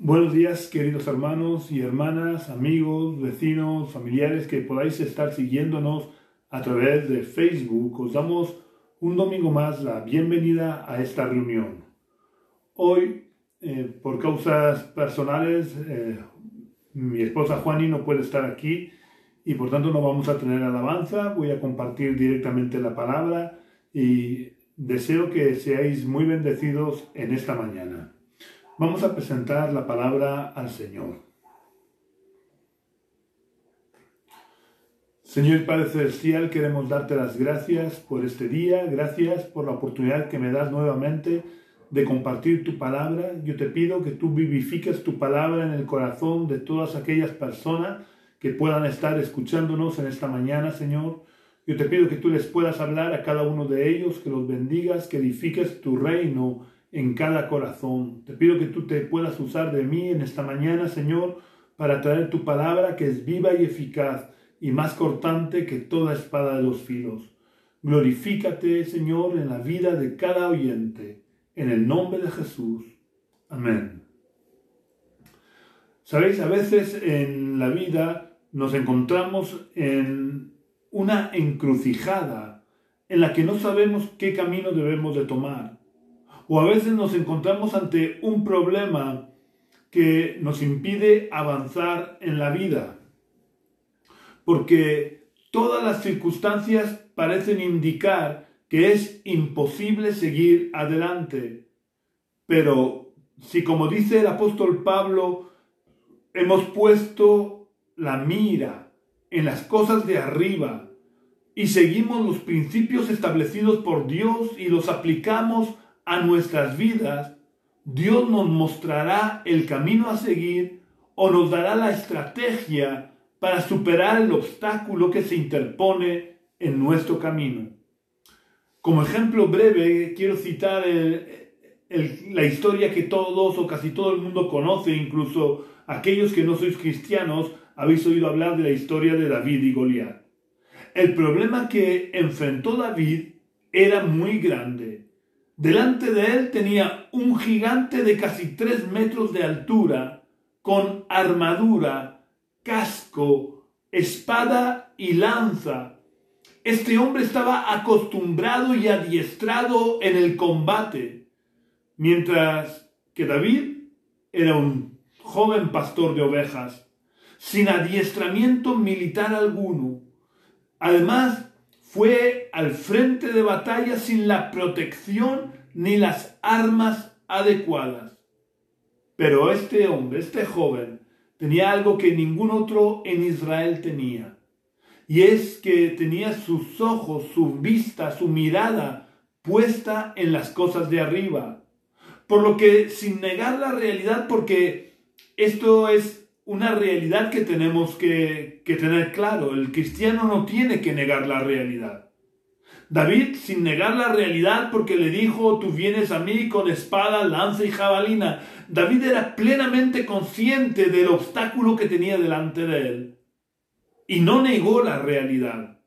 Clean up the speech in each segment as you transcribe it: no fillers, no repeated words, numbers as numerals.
Buenos días, queridos hermanos y hermanas, amigos, vecinos, familiares que podáis estar siguiéndonos a través de Facebook. Os damos un domingo más la bienvenida a esta reunión. Hoy, por causas personales, mi esposa Juani no puede estar aquí y por tanto no vamos a tener alabanza. Voy a compartir directamente la palabra y deseo que seáis muy bendecidos en esta mañana. Vamos a presentar la palabra al Señor. Señor Padre Celestial, queremos darte las gracias por este día, gracias por la oportunidad que me das nuevamente de compartir tu palabra. Yo te pido que tú vivifiques tu palabra en el corazón de todas aquellas personas que puedan estar escuchándonos en esta mañana, Señor. Yo te pido que tú les puedas hablar a cada uno de ellos, que los bendigas, que edifiques tu reino en cada corazón. Te pido que tú te puedas usar de mí en esta mañana, Señor, para traer tu palabra que es viva y eficaz y más cortante que toda espada de dos filos. Glorifícate, Señor, en la vida de cada oyente, en el nombre de Jesús. Amén. Sabéis, a veces en la vida nos encontramos en una encrucijada en la que no sabemos qué camino debemos de tomar. O a veces nos encontramos ante un problema que nos impide avanzar en la vida. Porque todas las circunstancias parecen indicar que es imposible seguir adelante. Pero si, como dice el apóstol Pablo, hemos puesto la mira en las cosas de arriba y seguimos los principios establecidos por Dios y los aplicamos a nuestras vidas, Dios nos mostrará el camino a seguir o nos dará la estrategia para superar el obstáculo que se interpone en nuestro camino. Como ejemplo breve, quiero citar la historia que todos o casi todo el mundo conoce, incluso aquellos que no sois cristianos, habéis oído hablar de la historia de David y Goliat. El problema que enfrentó David era muy grande. Delante de él tenía un gigante de casi 3 metros de altura, con armadura, casco, espada y lanza. Este hombre estaba acostumbrado y adiestrado en el combate, mientras que David era un joven pastor de ovejas, sin adiestramiento militar alguno. Además, fue al frente de batalla sin la protección ni las armas adecuadas. Pero este hombre, este joven, tenía algo que ningún otro en Israel tenía. Y es que tenía sus ojos, su vista, su mirada puesta en las cosas de arriba. Por lo que, sin negar la realidad, porque esto es una realidad que tenemos que tener claro. El cristiano no tiene que negar la realidad. David, sin negar la realidad, porque le dijo, tú vienes a mí con espada, lanza y jabalina. David era plenamente consciente del obstáculo que tenía delante de él. Y no negó la realidad.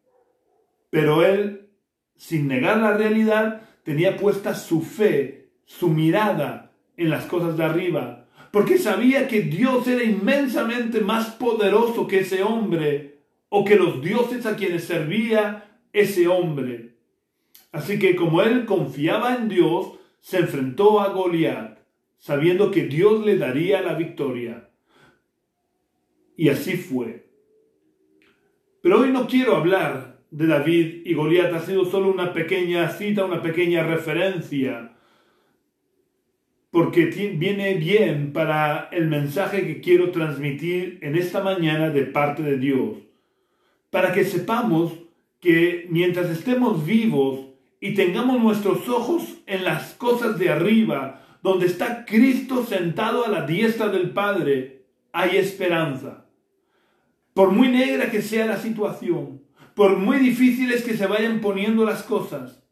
Pero él, sin negar la realidad, tenía puesta su fe, su mirada en las cosas de arriba. Porque sabía que Dios era inmensamente más poderoso que ese hombre o que los dioses a quienes servía ese hombre. Así que como él confiaba en Dios, se enfrentó a Goliat, sabiendo que Dios le daría la victoria. Y así fue. Pero hoy no quiero hablar de David y Goliat, ha sido solo una pequeña cita, una pequeña referencia, porque viene bien para el mensaje que quiero transmitir en esta mañana de parte de Dios. Para que sepamos que mientras estemos vivos y tengamos nuestros ojos en las cosas de arriba, donde está Cristo sentado a la diestra del Padre, hay esperanza. Por muy negra que sea la situación, por muy difíciles que se vayan poniendo las cosas,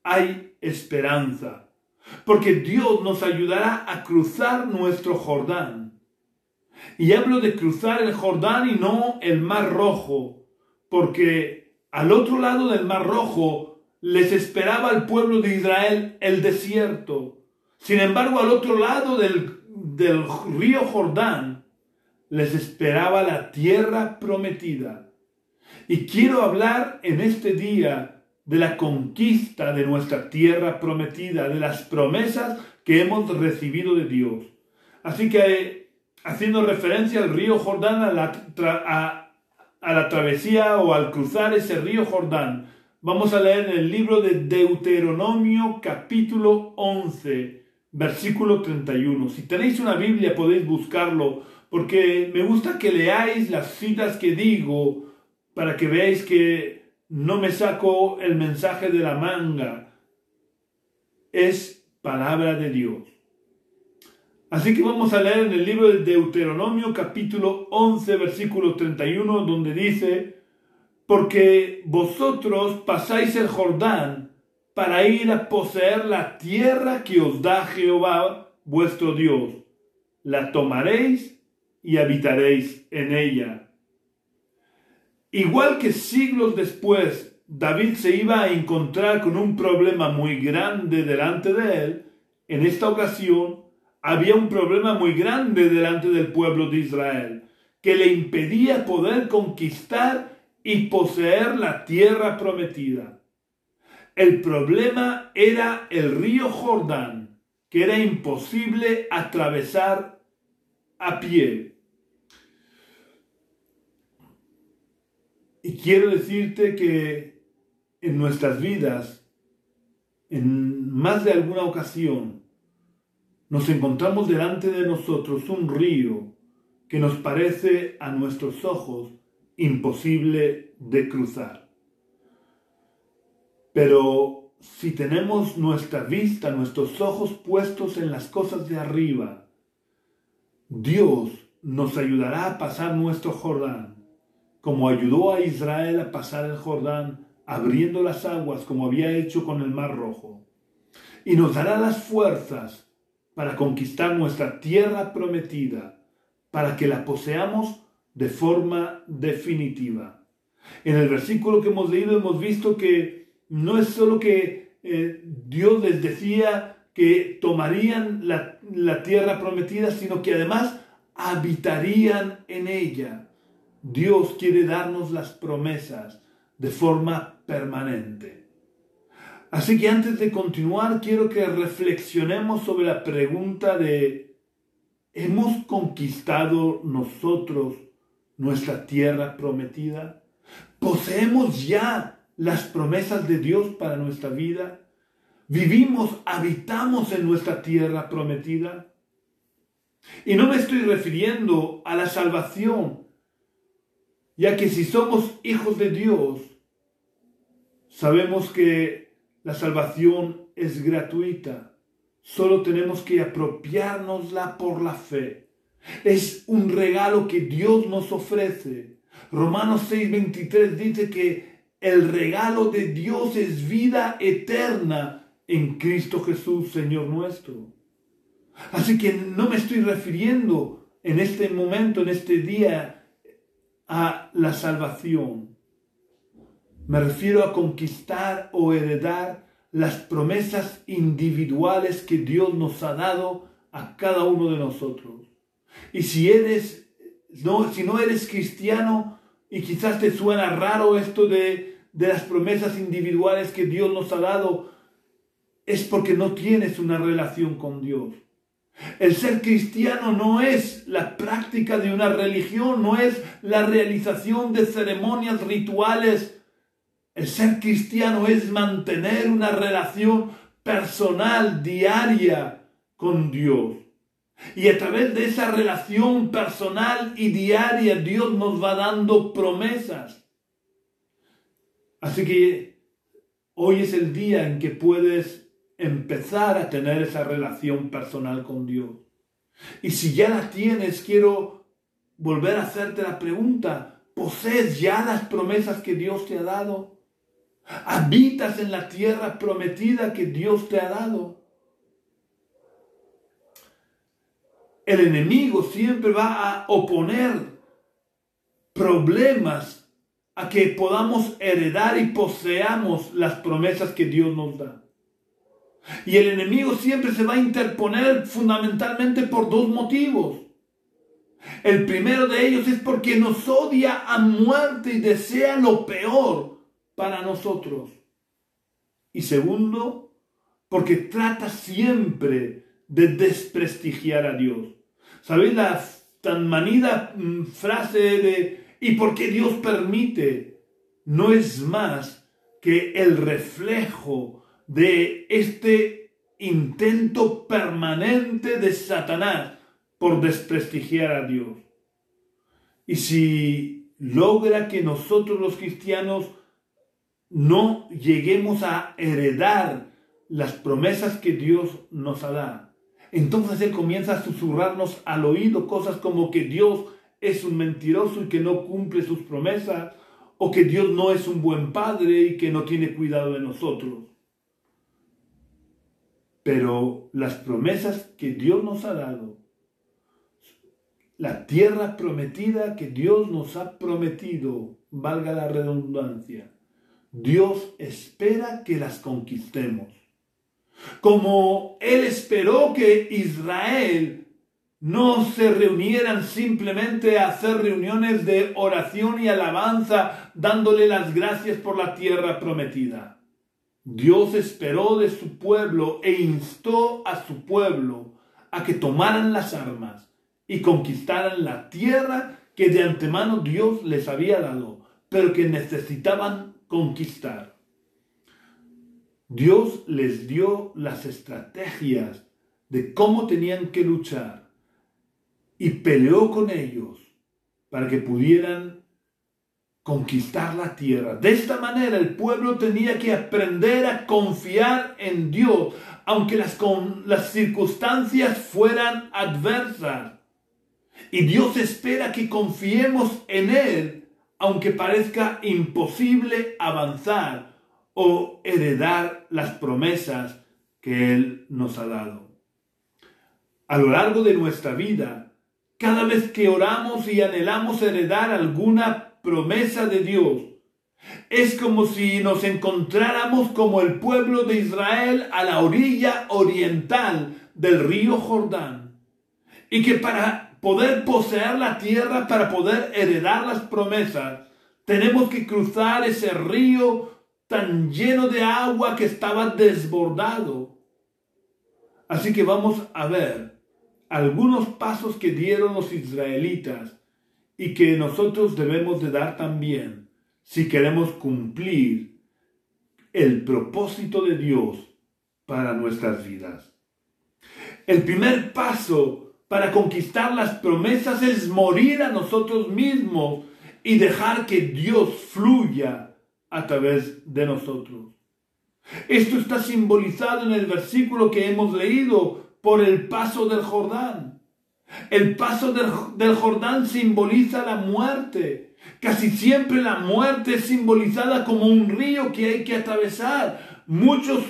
hay esperanza. Porque Dios nos ayudará a cruzar nuestro Jordán. Y hablo de cruzar el Jordán y no el Mar Rojo, porque al otro lado del Mar Rojo les esperaba al pueblo de Israel el desierto. Sin embargo, al otro lado del río Jordán les esperaba la tierra prometida. Y quiero hablar en este día de la conquista de nuestra tierra prometida, de las promesas que hemos recibido de Dios. Así que, haciendo referencia al río Jordán, a la travesía o al cruzar ese río Jordán, vamos a leer en el libro de Deuteronomio capítulo 11, versículo 31. Si tenéis una Biblia podéis buscarlo, porque me gusta que leáis las citas que digo para que veáis que no me saco el mensaje de la manga. Es palabra de Dios. Así que vamos a leer en el libro de Deuteronomio capítulo 11 versículo 31 donde dice: porque vosotros pasáis el Jordán para ir a poseer la tierra que os da Jehová vuestro Dios. La tomaréis y habitaréis en ella. Igual que siglos después, David se iba a encontrar con un problema muy grande delante de él. En esta ocasión, había un problema muy grande delante del pueblo de Israel, que le impedía poder conquistar y poseer la tierra prometida. El problema era el río Jordán, que era imposible atravesar a pie. Y quiero decirte que en nuestras vidas, en más de alguna ocasión, nos encontramos delante de nosotros un río que nos parece a nuestros ojos imposible de cruzar. Pero si tenemos nuestra vista, nuestros ojos puestos en las cosas de arriba, Dios nos ayudará a pasar nuestro Jordán, como ayudó a Israel a pasar el Jordán, abriendo las aguas como había hecho con el Mar Rojo. Y nos dará las fuerzas para conquistar nuestra tierra prometida, para que la poseamos de forma definitiva. En el versículo que hemos leído hemos visto que no es solo que Dios les decía que tomarían la tierra prometida, sino que además habitarían en ella. Dios quiere darnos las promesas de forma permanente. Así que antes de continuar, quiero que reflexionemos sobre la pregunta de: ¿hemos conquistado nosotros nuestra tierra prometida? ¿Poseemos ya las promesas de Dios para nuestra vida? ¿Vivimos, habitamos en nuestra tierra prometida? Y no me estoy refiriendo a la salvación, ya que si somos hijos de Dios, sabemos que la salvación es gratuita. Solo tenemos que apropiárnosla por la fe. Es un regalo que Dios nos ofrece. Romanos 6:23 dice que el regalo de Dios es vida eterna en Cristo Jesús, Señor nuestro. Así que no me estoy refiriendo en este momento, en este día, a la salvación. Me refiero a conquistar o heredar las promesas individuales que Dios nos ha dado a cada uno de nosotros. Y si no eres cristiano y quizás te suena raro esto de las promesas individuales que Dios nos ha dado, es porque no tienes una relación con Dios. El ser cristiano no es la práctica de una religión, no es la realización de ceremonias rituales. El ser cristiano es mantener una relación personal, diaria con Dios. Y a través de esa relación personal y diaria, Dios nos va dando promesas. Así que hoy es el día en que puedes empezar a tener esa relación personal con Dios. Y si ya la tienes, quiero volver a hacerte la pregunta: ¿posees ya las promesas que Dios te ha dado? ¿Habitas en la tierra prometida que Dios te ha dado? El enemigo siempre va a oponer problemas a que podamos heredar y poseamos las promesas que Dios nos da. Y el enemigo siempre se va a interponer fundamentalmente por dos motivos. El primero de ellos es porque nos odia a muerte y desea lo peor para nosotros. Y segundo, porque trata siempre de desprestigiar a Dios. ¿Sabéis la tan manida frase de ¿y por qué Dios permite? No es más que el reflejo de este intento permanente de Satanás por desprestigiar a Dios. Y si logra que nosotros los cristianos no lleguemos a heredar las promesas que Dios nos ha dado, entonces Él comienza a susurrarnos al oído cosas como que Dios es un mentiroso y que no cumple sus promesas, o que Dios no es un buen padre y que no tiene cuidado de nosotros. Pero las promesas que Dios nos ha dado, la tierra prometida que Dios nos ha prometido, valga la redundancia, Dios espera que las conquistemos. Como Él esperó que Israel no se reunieran simplemente a hacer reuniones de oración y alabanza, dándole las gracias por la tierra prometida. Dios esperó de su pueblo e instó a su pueblo a que tomaran las armas y conquistaran la tierra que de antemano Dios les había dado, pero que necesitaban conquistar. Dios les dio las estrategias de cómo tenían que luchar y peleó con ellos para que pudieran conquistar la tierra. De esta manera el pueblo tenía que aprender a confiar en Dios, aunque las circunstancias fueran adversas. Y Dios espera que confiemos en Él, aunque parezca imposible avanzar o heredar las promesas que Él nos ha dado. A lo largo de nuestra vida, cada vez que oramos y anhelamos heredar alguna promesa de Dios, es como si nos encontráramos como el pueblo de Israel a la orilla oriental del río Jordán, y que para poder poseer la tierra, para poder heredar las promesas, tenemos que cruzar ese río tan lleno de agua que estaba desbordado. Así que vamos a ver algunos pasos que dieron los israelitas y que nosotros debemos de dar también si queremos cumplir el propósito de Dios para nuestras vidas. El primer paso para conquistar las promesas es morir a nosotros mismos y dejar que Dios fluya a través de nosotros. Esto está simbolizado en el versículo que hemos leído por el paso del Jordán. El paso del Jordán simboliza la muerte. Casi siempre la muerte es simbolizada como un río que hay que atravesar. Muchos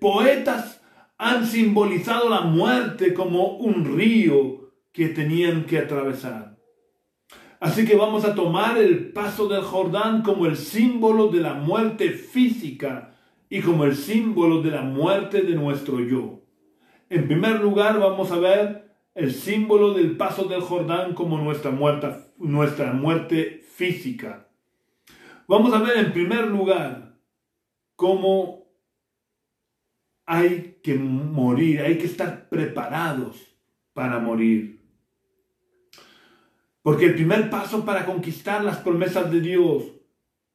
poetas han simbolizado la muerte como un río que tenían que atravesar. Así que vamos a tomar el paso del Jordán como el símbolo de la muerte física y como el símbolo de la muerte de nuestro yo. En primer lugar, vamos a ver el símbolo del paso del Jordán como nuestra muerte física. Vamos a ver en primer lugar cómo hay que morir, hay que estar preparados para morir. Porque el primer paso para conquistar las promesas de Dios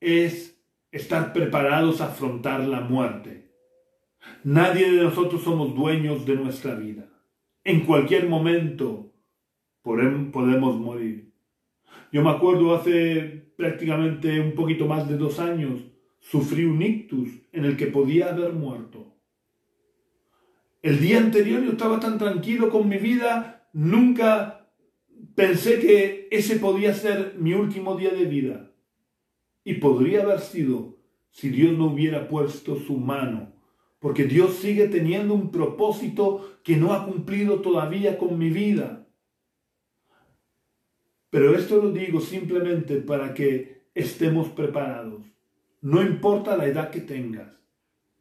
es estar preparados a afrontar la muerte. Nadie de nosotros somos dueños de nuestra vida. En cualquier momento podemos morir. Yo me acuerdo hace prácticamente un poquito más de 2 años, sufrí un ictus en el que podía haber muerto. El día anterior yo estaba tan tranquilo con mi vida, nunca pensé que ese podía ser mi último día de vida. Y podría haber sido si Dios no hubiera puesto su mano, porque Dios sigue teniendo un propósito que no ha cumplido todavía con mi vida. Pero esto lo digo simplemente para que estemos preparados. No importa la edad que tengas.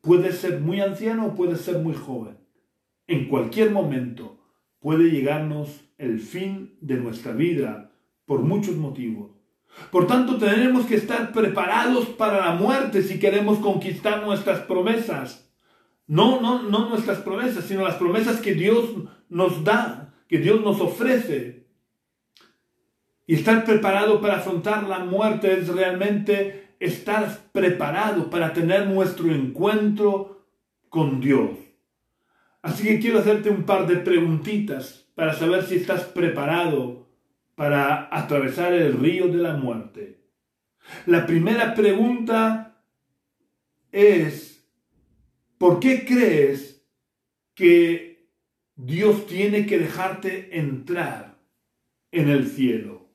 Puedes ser muy anciano o puedes ser muy joven. En cualquier momento puede llegarnos el fin de nuestra vida por muchos motivos. Por tanto, tenemos que estar preparados para la muerte si queremos conquistar nuestras promesas. No nuestras promesas, sino las promesas que Dios nos da, que Dios nos ofrece. Y estar preparado para afrontar la muerte es realmente estar preparado para tener nuestro encuentro con Dios. Así que quiero hacerte un par de preguntitas para saber si estás preparado para atravesar el río de la muerte. La primera pregunta es, ¿por qué crees que Dios tiene que dejarte entrar en el cielo?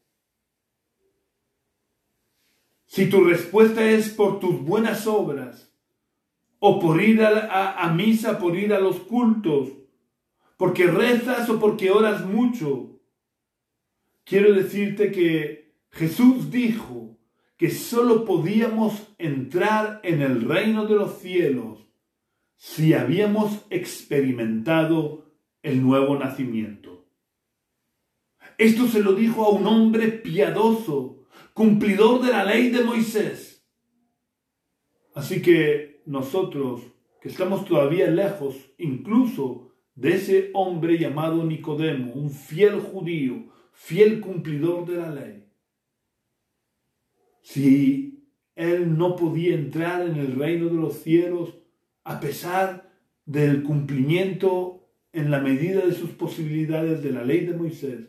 Si tu respuesta es por tus buenas obras, o por ir a misa, por ir a los cultos, porque rezas o porque oras mucho, quiero decirte que Jesús dijo que solo podíamos entrar en el reino de los cielos si habíamos experimentado el nuevo nacimiento. Esto se lo dijo a un hombre piadoso, cumplidor de la ley de Moisés. Así que nosotros, que estamos todavía lejos, incluso de ese hombre llamado Nicodemo, un fiel judío, fiel cumplidor de la ley, si él no podía entrar en el reino de los cielos a pesar del cumplimiento en la medida de sus posibilidades de la ley de Moisés,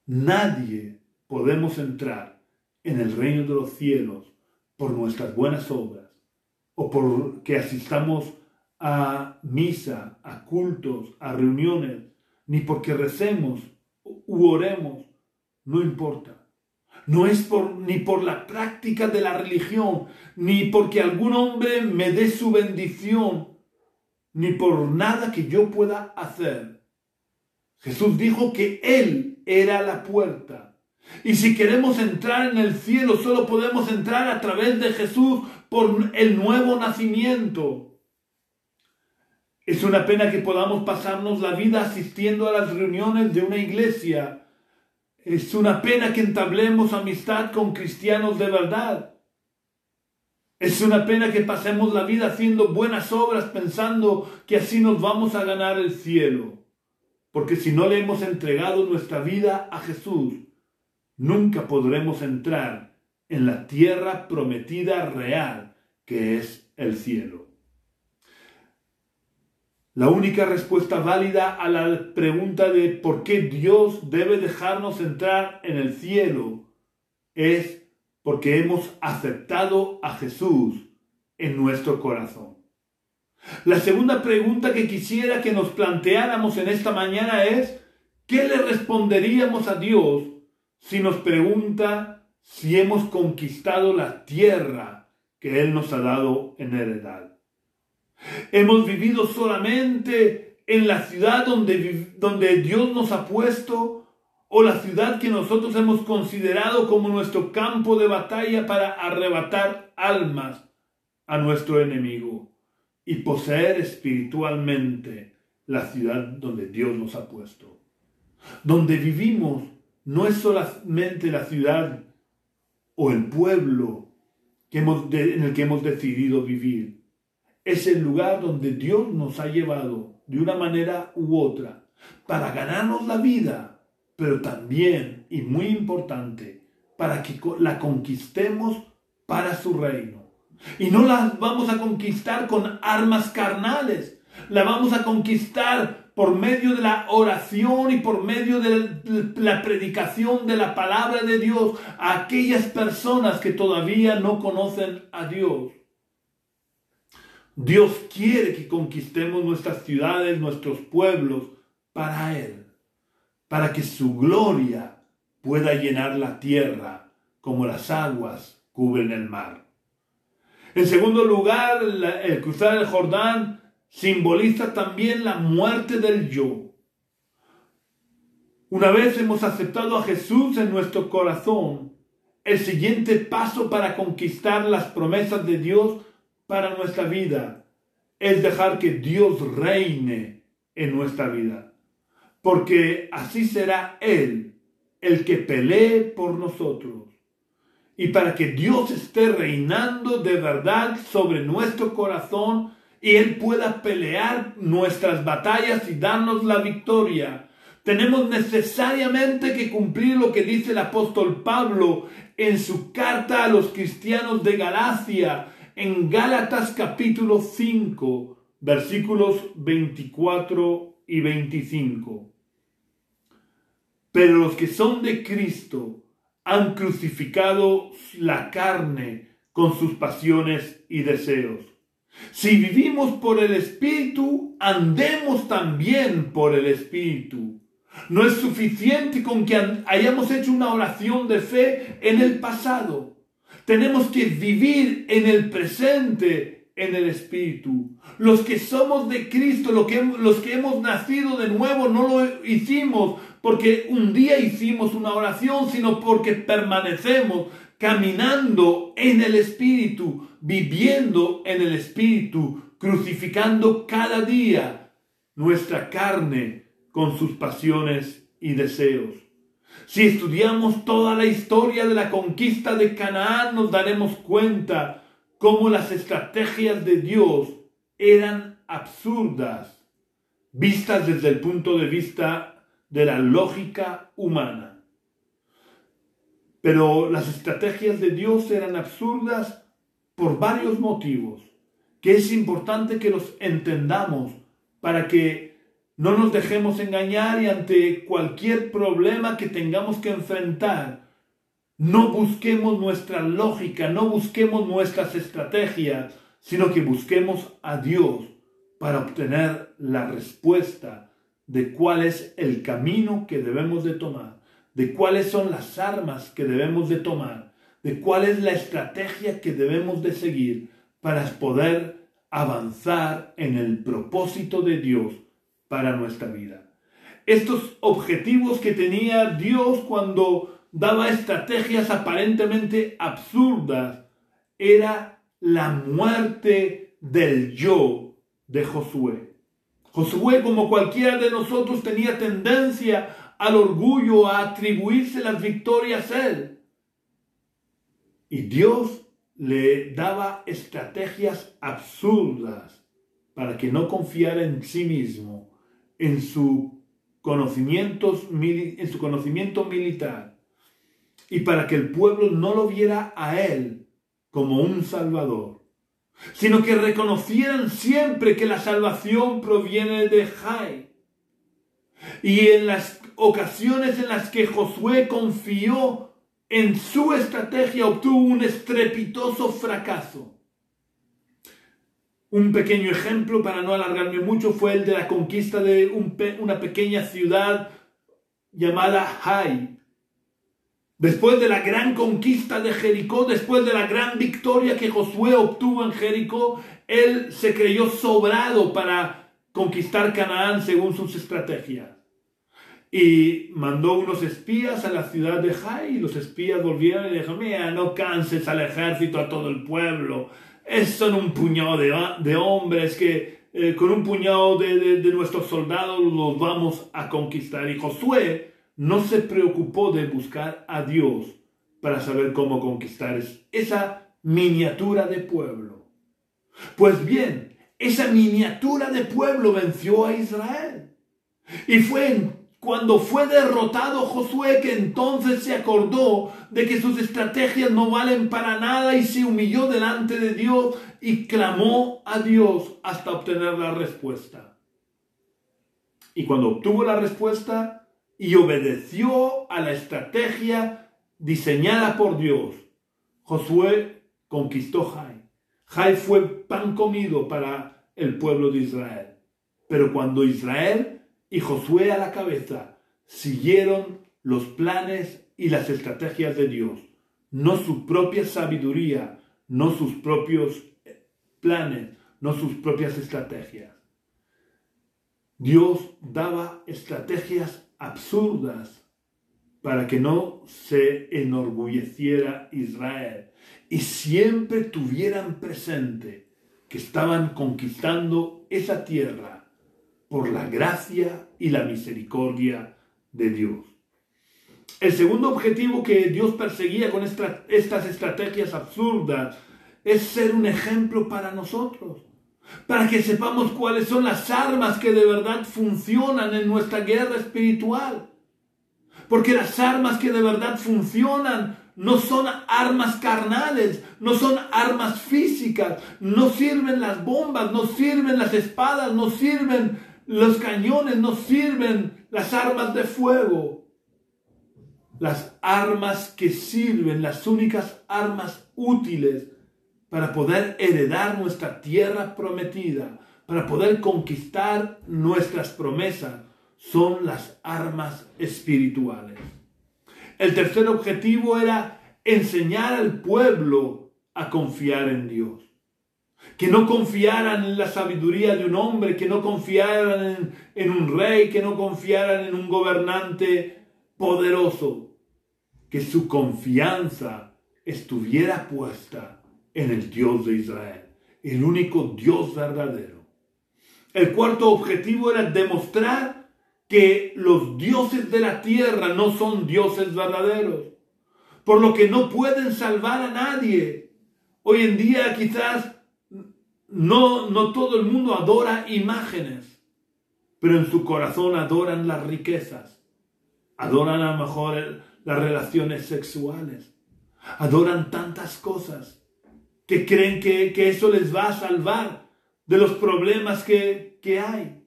nadie podemos entrar en el reino de los cielos por nuestras buenas obras o porque asistamos a misa, a cultos, a reuniones, ni porque recemos u oremos, no importa. No es ni por la práctica de la religión, ni porque algún hombre me dé su bendición, ni por nada que yo pueda hacer. Jesús dijo que Él era la puerta. Y si queremos entrar en el cielo, solo podemos entrar a través de Jesús por el nuevo nacimiento. Es una pena que podamos pasarnos la vida asistiendo a las reuniones de una iglesia. Es una pena que entablemos amistad con cristianos de verdad. Es una pena que pasemos la vida haciendo buenas obras pensando que así nos vamos a ganar el cielo. Porque si no le hemos entregado nuestra vida a Jesús, nunca podremos entrar en la tierra prometida real que es el cielo. La única respuesta válida a la pregunta de por qué Dios debe dejarnos entrar en el cielo es porque hemos aceptado a Jesús en nuestro corazón. La segunda pregunta que quisiera que nos planteáramos en esta mañana es, ¿qué le responderíamos a Dios si nos pregunta si hemos conquistado la tierra que Él nos ha dado en heredad? ¿Hemos vivido solamente en la ciudad donde Dios nos ha puesto, o la ciudad que nosotros hemos considerado como nuestro campo de batalla para arrebatar almas a nuestro enemigo y poseer espiritualmente la ciudad donde Dios nos ha puesto? Donde vivimos no es solamente la ciudad o el pueblo en el que hemos decidido vivir. Es el lugar donde Dios nos ha llevado de una manera u otra para ganarnos la vida, pero también, y muy importante, para que la conquistemos para su reino. Y no la vamos a conquistar con armas carnales, la vamos a conquistar por medio de la oración y por medio de la predicación de la palabra de Dios a aquellas personas que todavía no conocen a Dios. Dios quiere que conquistemos nuestras ciudades, nuestros pueblos, para Él, para que su gloria pueda llenar la tierra como las aguas cubren el mar. En segundo lugar, el cruzar el Jordán simboliza también la muerte del yo. Una vez hemos aceptado a Jesús en nuestro corazón, el siguiente paso para conquistar las promesas de Dios para nuestra vida es dejar que Dios reine en nuestra vida, porque así será Él el que pelee por nosotros. Y para que Dios esté reinando de verdad sobre nuestro corazón y Él pueda pelear nuestras batallas y darnos la victoria, tenemos necesariamente que cumplir lo que dice el apóstol Pablo en su carta a los cristianos de Galacia, en Gálatas capítulo 5, versículos 24 y 25. Pero los que son de Cristo han crucificado la carne con sus pasiones y deseos. Si vivimos por el Espíritu, andemos también por el Espíritu. No es suficiente con que hayamos hecho una oración de fe en el pasado. Tenemos que vivir en el presente en el Espíritu. Los que somos de Cristo, los que hemos nacido de nuevo, no lo hicimos porque un día hicimos una oración, sino porque permanecemos caminando en el Espíritu, viviendo en el Espíritu, crucificando cada día nuestra carne con sus pasiones y deseos. Si estudiamos toda la historia de la conquista de Canaán, nos daremos cuenta cómo las estrategias de Dios eran absurdas, vistas desde el punto de vista de la lógica humana. Pero las estrategias de Dios eran absurdas por varios motivos, que es importante que los entendamos para que no nos dejemos engañar y ante cualquier problema que tengamos que enfrentar, no busquemos nuestra lógica, no busquemos nuestras estrategias, sino que busquemos a Dios para obtener la respuesta de cuál es el camino que debemos de tomar, de cuáles son las armas que debemos de tomar, de cuál es la estrategia que debemos de seguir para poder avanzar en el propósito de Dios para nuestra vida. Estos objetivos que tenía Dios cuando daba estrategias aparentemente absurdas era la muerte del yo de Josué. Josué, como cualquiera de nosotros, tenía tendencia al orgullo, a atribuirse las victorias a él. Y Dios le daba estrategias absurdas para que no confiara en sí mismo, en su conocimiento militar, y para que el pueblo no lo viera a él como un salvador, sino que reconocieran siempre que la salvación proviene de Jai. Y en las ocasiones en las que Josué confió en su estrategia, obtuvo un estrepitoso fracaso. Un pequeño ejemplo, para no alargarme mucho, fue el de la conquista de una pequeña ciudad llamada Jai. Después de la gran conquista de Jericó, después de la gran victoria que Josué obtuvo en Jericó, él se creyó sobrado para conquistar Canaán según sus estrategias. Y mandó unos espías a la ciudad de Jai, y los espías volvieron y dijeron: mira, no canses al ejército, a todo el pueblo. Son un puñado de hombres que con un puñado de nuestros soldados los vamos a conquistar. Y Josué no se preocupó de buscar a Dios para saber cómo conquistar esa miniatura de pueblo. Pues bien, esa miniatura de pueblo venció a Israel. Y fue cuando fue derrotado Josué que entonces se acordó de que sus estrategias no valen para nada y se humilló delante de Dios y clamó a Dios hasta obtener la respuesta. Y cuando obtuvo la respuesta y obedeció a la estrategia diseñada por Dios, Josué conquistó Jai. Jai fue pan comido para el pueblo de Israel. Pero cuando Israel y Josué a la cabeza siguieron los planes y las estrategias de Dios, no su propia sabiduría, no sus propios planes, no sus propias estrategias. Dios daba estrategias absurdas para que no se enorgulleciera Israel y siempre tuvieran presente que estaban conquistando esa tierra por la gracia y la misericordia de Dios. El segundo objetivo que Dios perseguía con estas estrategias absurdas es ser un ejemplo para nosotros, para que sepamos cuáles son las armas que de verdad funcionan en nuestra guerra espiritual. Porque las armas que de verdad funcionan no son armas carnales, no son armas físicas, no sirven las bombas, no sirven las espadas, no sirven los cañones, no sirven las armas de fuego. Las armas que sirven, las únicas armas útiles para poder heredar nuestra tierra prometida, para poder conquistar nuestras promesas, son las armas espirituales. El tercer objetivo era enseñar al pueblo a confiar en Dios. Que no confiaran en la sabiduría de un hombre, que no confiaran en un rey, que no confiaran en un gobernante poderoso. Que su confianza estuviera puesta en el Dios de Israel, el único Dios verdadero. El cuarto objetivo era demostrar que los dioses de la tierra no son dioses verdaderos, por lo que no pueden salvar a nadie. Hoy en día quizás no todo el mundo adora imágenes, pero en su corazón adoran las riquezas, adoran a lo mejor las relaciones sexuales, adoran tantas cosas que creen que eso les va a salvar de los problemas que hay.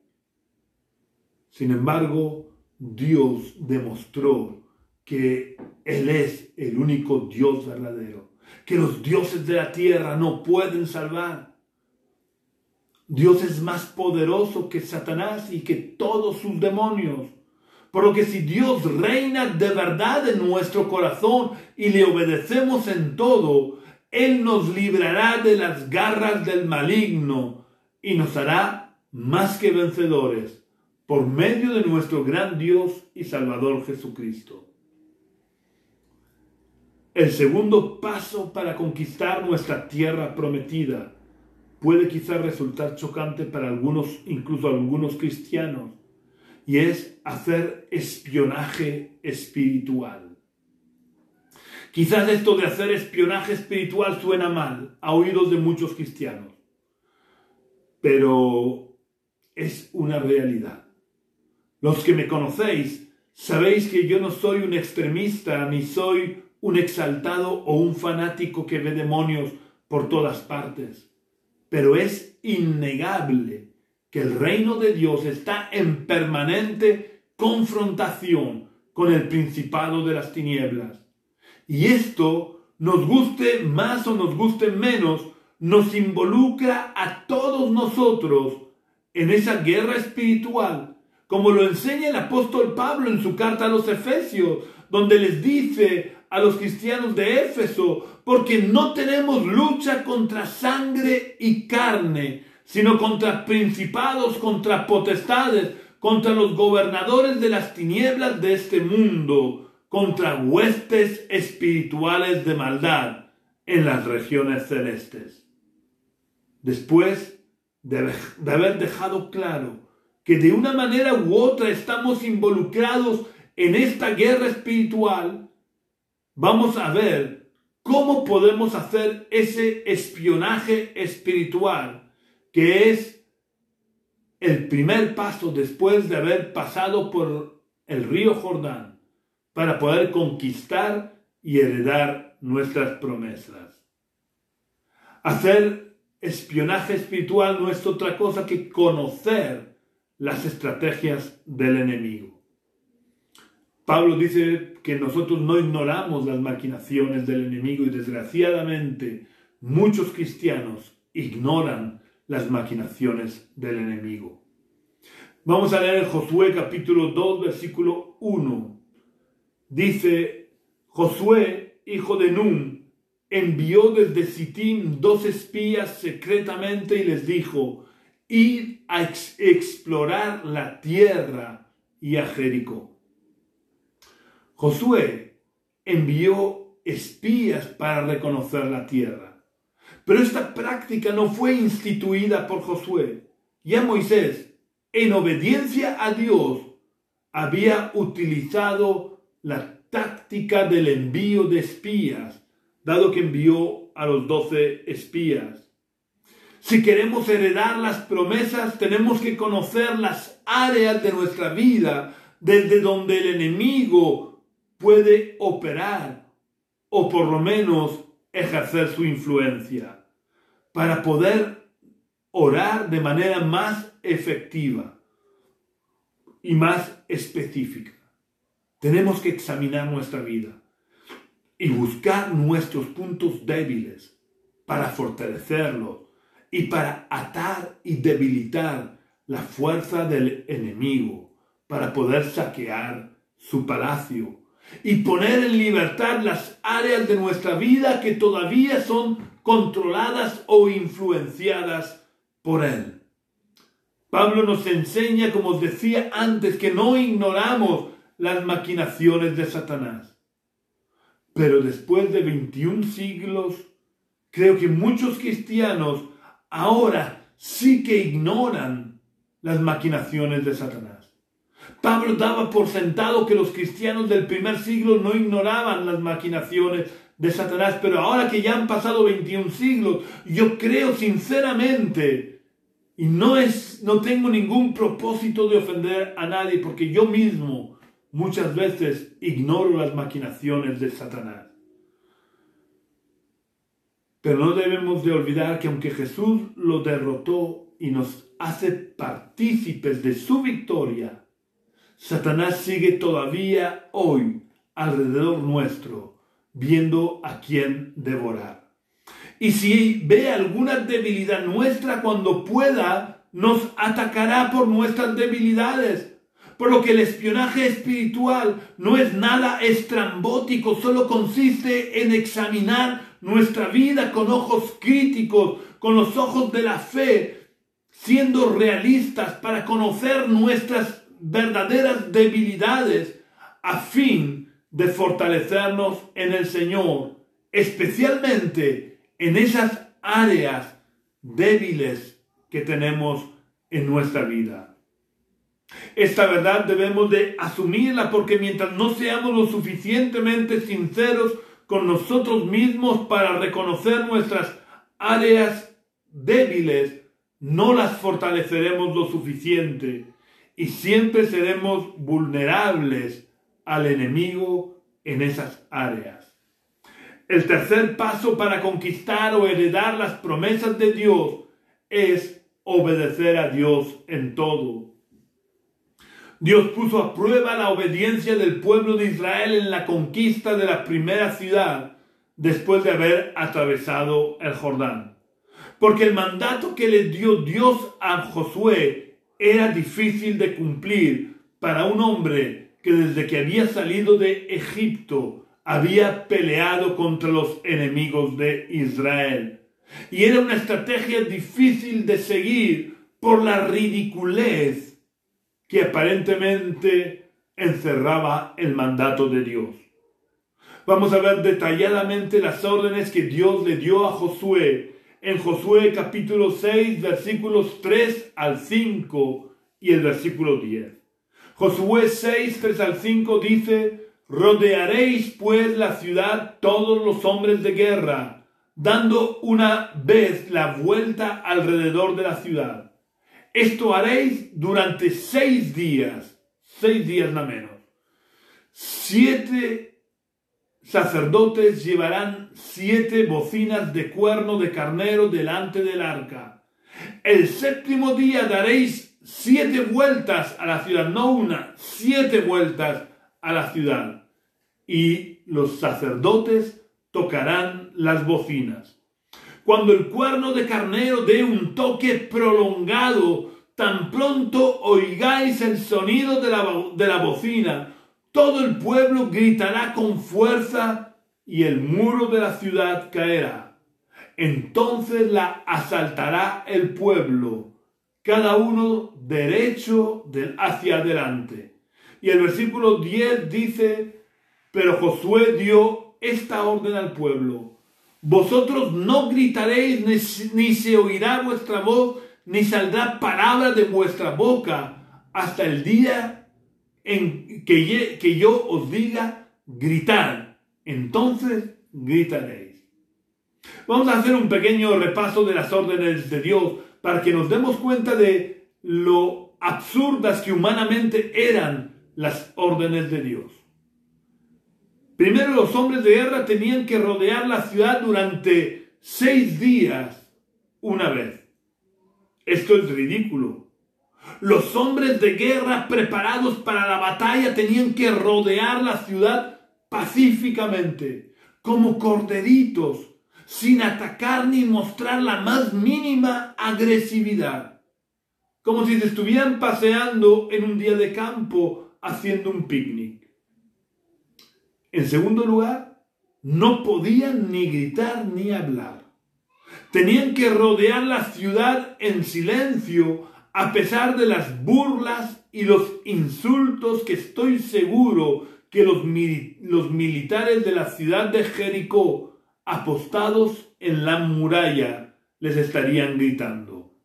Sin embargo, Dios demostró que Él es el único Dios verdadero, que los dioses de la tierra no pueden salvar. Dios es más poderoso que Satanás y que todos sus demonios. Por lo que si Dios reina de verdad en nuestro corazón y le obedecemos en todo, Él nos librará de las garras del maligno y nos hará más que vencedores por medio de nuestro gran Dios y Salvador Jesucristo. El segundo paso para conquistar nuestra tierra prometida puede quizás resultar chocante para algunos, incluso algunos cristianos, y es hacer espionaje espiritual. Quizás esto de hacer espionaje espiritual suena mal a oídos de muchos cristianos, pero es una realidad. Los que me conocéis sabéis que yo no soy un extremista, ni soy un exaltado o un fanático que ve demonios por todas partes, pero es innegable que el reino de Dios está en permanente confrontación con el principado de las tinieblas. Y esto, nos guste más o nos guste menos, nos involucra a todos nosotros en esa guerra espiritual, como lo enseña el apóstol Pablo en su carta a los Efesios, donde les dice a los cristianos de Éfeso: porque no tenemos lucha contra sangre y carne, sino contra principados, contra potestades, contra los gobernadores de las tinieblas de este mundo, contra huestes espirituales de maldad en las regiones celestes. Después de haber dejado claro que de una manera u otra estamos involucrados en esta guerra espiritual, vamos a ver cómo podemos hacer ese espionaje espiritual, que es el primer paso después de haber pasado por el río Jordán para poder conquistar y heredar nuestras promesas. Hacer espionaje espiritual no es otra cosa que conocer las estrategias del enemigo. Pablo dice que nosotros no ignoramos las maquinaciones del enemigo y desgraciadamente muchos cristianos ignoran las maquinaciones del enemigo. Vamos a leer Josué capítulo 2 versículo 1. Dice: Josué, hijo de Nun, envió desde Sittim 2 espías secretamente y les dijo: id a explorar la tierra y a Jericó. Josué envió espías para reconocer la tierra, Pero esta práctica no fue instituida por Josué. Ya Moisés, en obediencia a Dios, había utilizado la táctica del envío de espías, dado que envió a los 12 espías. Si queremos heredar las promesas, tenemos que conocer las áreas de nuestra vida desde donde el enemigo puede operar o por lo menos ejercer su influencia para poder orar de manera más efectiva y más específica. Tenemos que examinar nuestra vida y buscar nuestros puntos débiles para fortalecerlos y para atar y debilitar la fuerza del enemigo, para poder saquear su palacio y poner en libertad las áreas de nuestra vida que todavía son controladas o influenciadas por él. Pablo nos enseña, como os decía antes, que no ignoramos las maquinaciones de Satanás. Pero después de 21 siglos, creo que muchos cristianos ahora sí que ignoran las maquinaciones de Satanás. Pablo daba por sentado que los cristianos del primer siglo no ignoraban las maquinaciones de Satanás, pero ahora que ya han pasado 21 siglos, yo creo sinceramente, y no tengo ningún propósito de ofender a nadie, porque yo mismo muchas veces ignoro las maquinaciones de Satanás. Pero no debemos de olvidar que aunque Jesús lo derrotó y nos hace partícipes de su victoria, Satanás sigue todavía hoy alrededor nuestro, viendo a quién devorar. Y si ve alguna debilidad nuestra, cuando pueda, nos atacará por nuestras debilidades. Por lo que el espionaje espiritual no es nada estrambótico, solo consiste en examinar nuestra vida con ojos críticos, con los ojos de la fe, siendo realistas para conocer nuestras verdaderas debilidades a fin de fortalecernos en el Señor, especialmente en esas áreas débiles que tenemos en nuestra vida. Esta verdad debemos de asumirla, porque mientras no seamos lo suficientemente sinceros con nosotros mismos para reconocer nuestras áreas débiles, no las fortaleceremos lo suficiente y siempre seremos vulnerables al enemigo en esas áreas. El tercer paso para conquistar o heredar las promesas de Dios es obedecer a Dios en todo. Dios puso a prueba la obediencia del pueblo de Israel en la conquista de la primera ciudad después de haber atravesado el Jordán. Porque el mandato que le dio Dios a Josué era difícil de cumplir para un hombre que desde que había salido de Egipto había peleado contra los enemigos de Israel. Y era una estrategia difícil de seguir por la ridiculez que aparentemente encerraba el mandato de Dios. Vamos a ver detalladamente las órdenes que Dios le dio a Josué en Josué capítulo 6, versículos 3 al 5 y el versículo 10. Josué 6, 3 al 5 dice: rodearéis pues la ciudad todos los hombres de guerra, dando una vez la vuelta alrededor de la ciudad. Esto haréis durante 6 días, 6 días nada menos. 7 sacerdotes llevarán 7 bocinas de cuerno de carnero delante del arca. El séptimo día daréis 7 vueltas a la ciudad, no una, 7 vueltas a la ciudad. Y los sacerdotes tocarán las bocinas. Cuando el cuerno de carnero dé un toque prolongado, tan pronto oigáis el sonido de la bocina, todo el pueblo gritará con fuerza y el muro de la ciudad caerá. Entonces la asaltará el pueblo, cada uno derecho hacia adelante. Y el versículo 10 dice: pero Josué dio esta orden al pueblo: Vosotros no gritaréis, ni se oirá vuestra voz, ni saldrá palabra de vuestra boca, hasta el día en que yo os diga, gritad. Entonces gritaréis. Vamos a hacer un pequeño repaso de las órdenes de Dios para que nos demos cuenta de lo absurdas que humanamente eran las órdenes de Dios. Primero, los hombres de guerra tenían que rodear la ciudad durante 6 días una vez. Esto es ridículo. Los hombres de guerra preparados para la batalla tenían que rodear la ciudad pacíficamente, como corderitos, sin atacar ni mostrar la más mínima agresividad, como si se estuvieran paseando en un día de campo haciendo un picnic. En segundo lugar, no podían ni gritar ni hablar. Tenían que rodear la ciudad en silencio, a pesar de las burlas y los insultos que estoy seguro que los militares de la ciudad de Jericó, apostados en la muralla, les estarían gritando.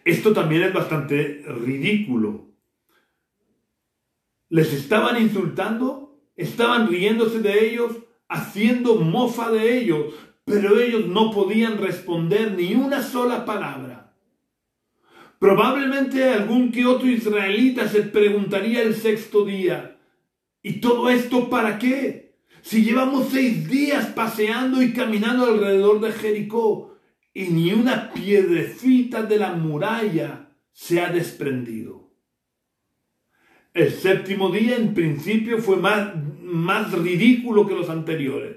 Esto también es bastante ridículo. Les estaban insultando, estaban riéndose de ellos, haciendo mofa de ellos, pero ellos no podían responder ni una sola palabra. Probablemente algún que otro israelita se preguntaría el sexto día, ¿y todo esto para qué? Si llevamos 6 días paseando y caminando alrededor de Jericó y ni una piedrecita de la muralla se ha desprendido. El séptimo día en principio fue más ridículo que los anteriores.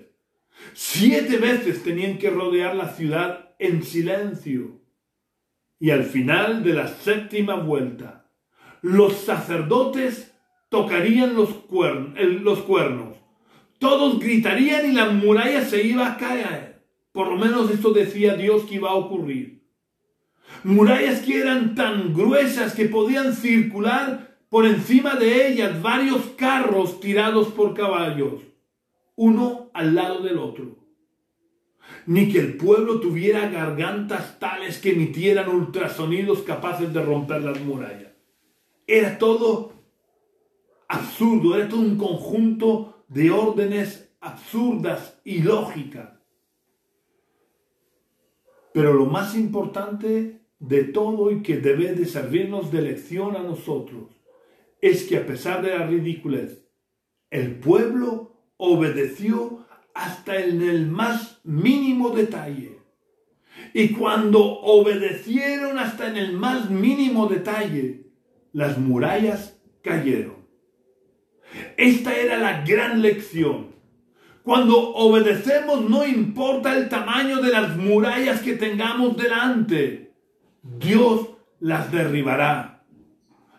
7 veces tenían que rodear la ciudad en silencio. Y al final de la 7ª vuelta, los sacerdotes tocarían los cuernos. Todos gritarían y la muralla se iba a caer. Por lo menos esto decía Dios que iba a ocurrir. Murallas que eran tan gruesas que podían circular por encima de ellas varios carros tirados por caballos, uno al lado del otro. Ni que el pueblo tuviera gargantas tales que emitieran ultrasonidos capaces de romper las murallas. Era todo absurdo, era todo un conjunto de órdenes absurdas y lógicas. Pero lo más importante de todo y que debe de servirnos de lección a nosotros es que a pesar de la ridiculez, el pueblo obedeció hasta en el más mínimo detalle. Y cuando obedecieron hasta en el más mínimo detalle, las murallas cayeron. Esta era la gran lección. Cuando obedecemos, no importa el tamaño de las murallas que tengamos delante, Dios las derribará.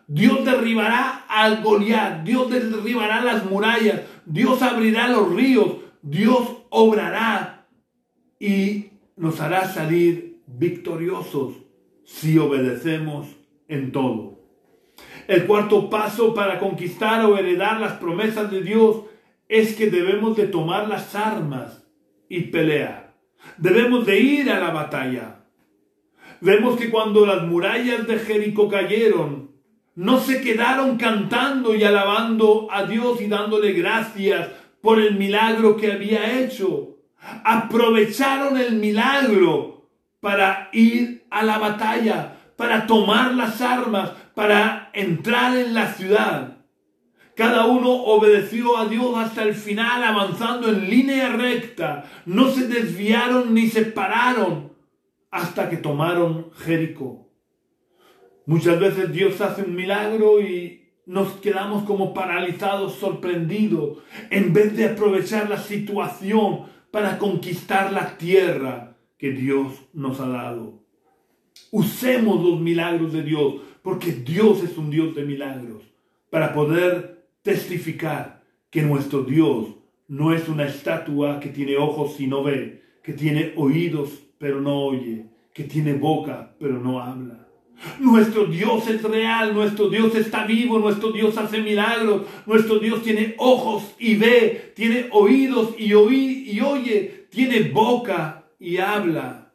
Dios derribará al Goliat, Dios derribará las murallas, Dios abrirá los ríos, Dios obrará y nos hará salir victoriosos si obedecemos en todo. El cuarto paso para conquistar o heredar las promesas de Dios es que debemos de tomar las armas y pelear. Debemos de ir a la batalla. Vemos que cuando las murallas de Jericó cayeron, no se quedaron cantando y alabando a Dios y dándole gracias por el milagro que había hecho. Aprovecharon el milagro para ir a la batalla, para tomar las armas, para entrar en la ciudad. Cada uno obedeció a Dios hasta el final, avanzando en línea recta. No se desviaron ni se pararon hasta que tomaron Jericó. Muchas veces Dios hace un milagro y nos quedamos como paralizados, sorprendidos, en vez de aprovechar la situación para conquistar la tierra que Dios nos ha dado. Usemos los milagros de Dios, porque Dios es un Dios de milagros, para poder testificar que nuestro Dios no es una estatua que tiene ojos y no ve, que tiene oídos pero no oye, que tiene boca pero no habla. Nuestro Dios es real, nuestro Dios está vivo, nuestro Dios hace milagros, nuestro Dios tiene ojos y ve, tiene oídos y oye, tiene boca y habla.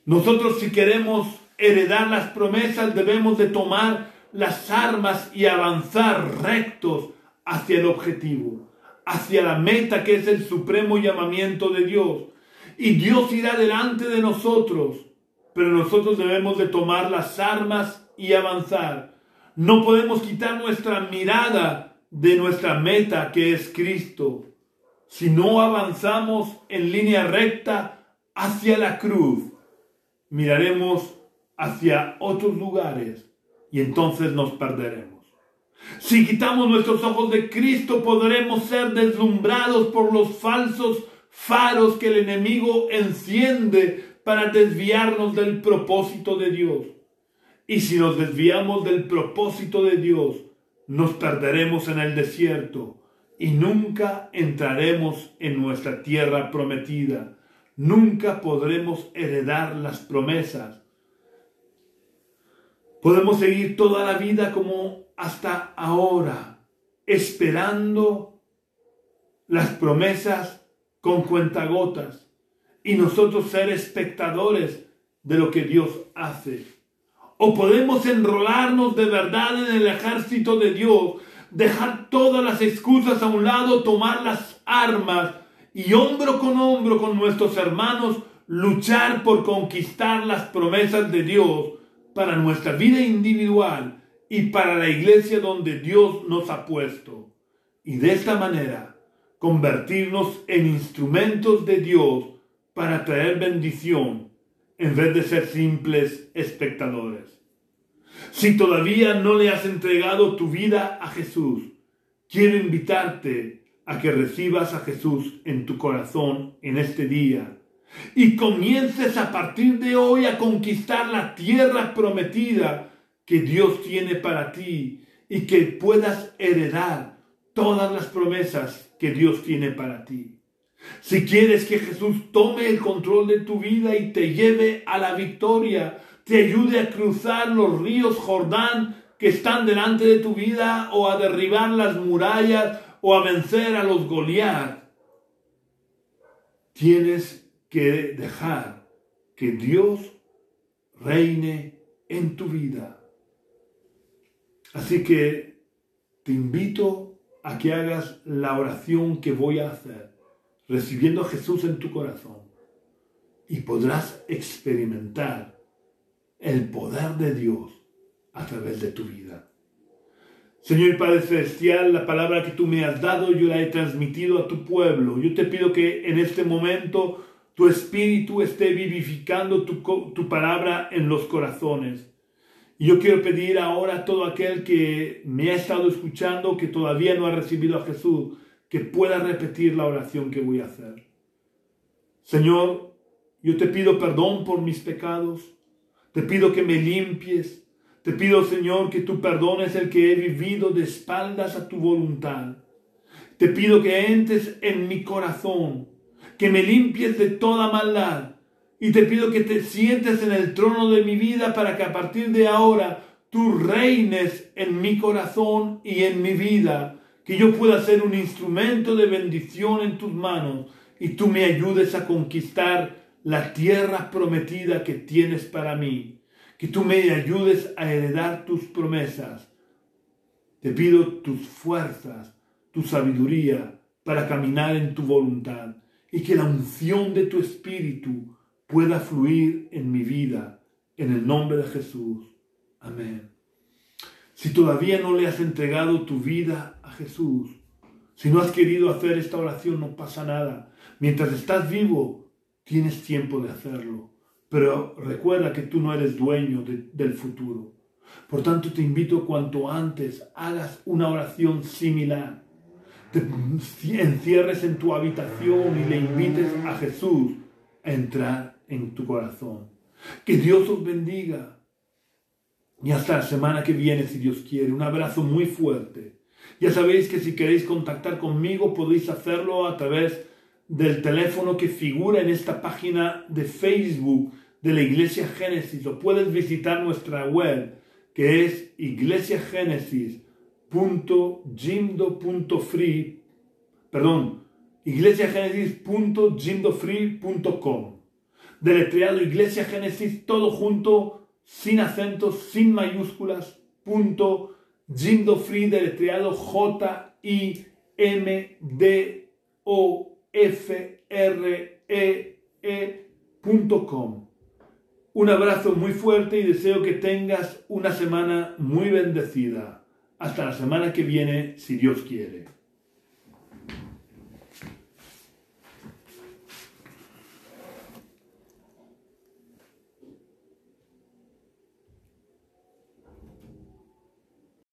Nosotros, si queremos heredar las promesas, debemos de tomar las armas y avanzar rectos hacia el objetivo, hacia la meta que es el supremo llamamiento de Dios. Y Dios irá delante de nosotros, pero nosotros debemos de tomar las armas y avanzar. No podemos quitar nuestra mirada de nuestra meta, que es Cristo. Si no avanzamos en línea recta hacia la cruz, miraremos hacia otros lugares y entonces nos perderemos. Si quitamos nuestros ojos de Cristo, podremos ser deslumbrados por los falsos faros que el enemigo enciende para desviarnos del propósito de Dios. Y si nos desviamos del propósito de Dios, nos perderemos en el desierto y nunca entraremos en nuestra tierra prometida. Nunca podremos heredar las promesas. Podemos seguir toda la vida como hasta ahora, esperando las promesas con cuentagotas y nosotros ser espectadores de lo que Dios hace. O podemos enrolarnos de verdad en el ejército de Dios, dejar todas las excusas a un lado, tomar las armas y hombro con nuestros hermanos, luchar por conquistar las promesas de Dios para nuestra vida individual y para la iglesia donde Dios nos ha puesto. Y de esta manera convertirnos en instrumentos de Dios para traer bendición en vez de ser simples espectadores. Si todavía no le has entregado tu vida a Jesús, quiero invitarte a que recibas a Jesús en tu corazón en este día y comiences a partir de hoy a conquistar la tierra prometida que Dios tiene para ti y que puedas heredar todas las promesas que Dios tiene para ti. Si quieres que Jesús tome el control de tu vida y te lleve a la victoria, te ayude a cruzar los ríos Jordán que están delante de tu vida, o a derribar las murallas, o a vencer a los Goliat, tienes que dejar que Dios reine en tu vida. Así que te invito a que hagas la oración que voy a hacer, recibiendo a Jesús en tu corazón, y podrás experimentar el poder de Dios a través de tu vida. Señor Padre Celestial, la palabra que tú me has dado, yo la he transmitido a tu pueblo. Yo te pido que en este momento tu Espíritu esté vivificando tu palabra en los corazones. Y yo quiero pedir ahora a todo aquel que me ha estado escuchando, que todavía no ha recibido a Jesús, que pueda repetir la oración que voy a hacer. Señor, yo te pido perdón por mis pecados. Te pido que me limpies. Te pido, Señor, que tú perdones el que he vivido de espaldas a tu voluntad. Te pido que entres en mi corazón, que me limpies de toda maldad. Y te pido que te sientes en el trono de mi vida para que a partir de ahora tú reines en mi corazón y en mi vida. Que yo pueda ser un instrumento de bendición en tus manos y tú me ayudes a conquistar la tierra prometida que tienes para mí. Que tú me ayudes a heredar tus promesas. Te pido tus fuerzas, tu sabiduría para caminar en tu voluntad y que la unción de tu Espíritu pueda fluir en mi vida, en el nombre de Jesús. Amén. Si todavía no le has entregado tu vida a Jesús, si no has querido hacer esta oración, no pasa nada. Mientras estás vivo, tienes tiempo de hacerlo. Pero recuerda que tú no eres dueño del futuro. Por tanto, te invito cuanto antes hagas una oración similar. Te encierres en tu habitación y le invites a Jesús a entrar en tu corazón. Que Dios os bendiga. Y hasta la semana que viene, si Dios quiere. Un abrazo muy fuerte. Ya sabéis que si queréis contactar conmigo, podéis hacerlo a través del teléfono que figura en esta página de Facebook de la Iglesia Génesis, o puedes visitar nuestra web, que es iglesiagenesis.jimdo.free, iglesiagenesis.jimdofree.com. Deletreado Iglesia Génesis, todo junto, sin acentos, sin mayúsculas, Jimdofree, deletreado JIMDOFREE.com. Un abrazo muy fuerte y deseo que tengas una semana muy bendecida. Hasta la semana que viene, si Dios quiere.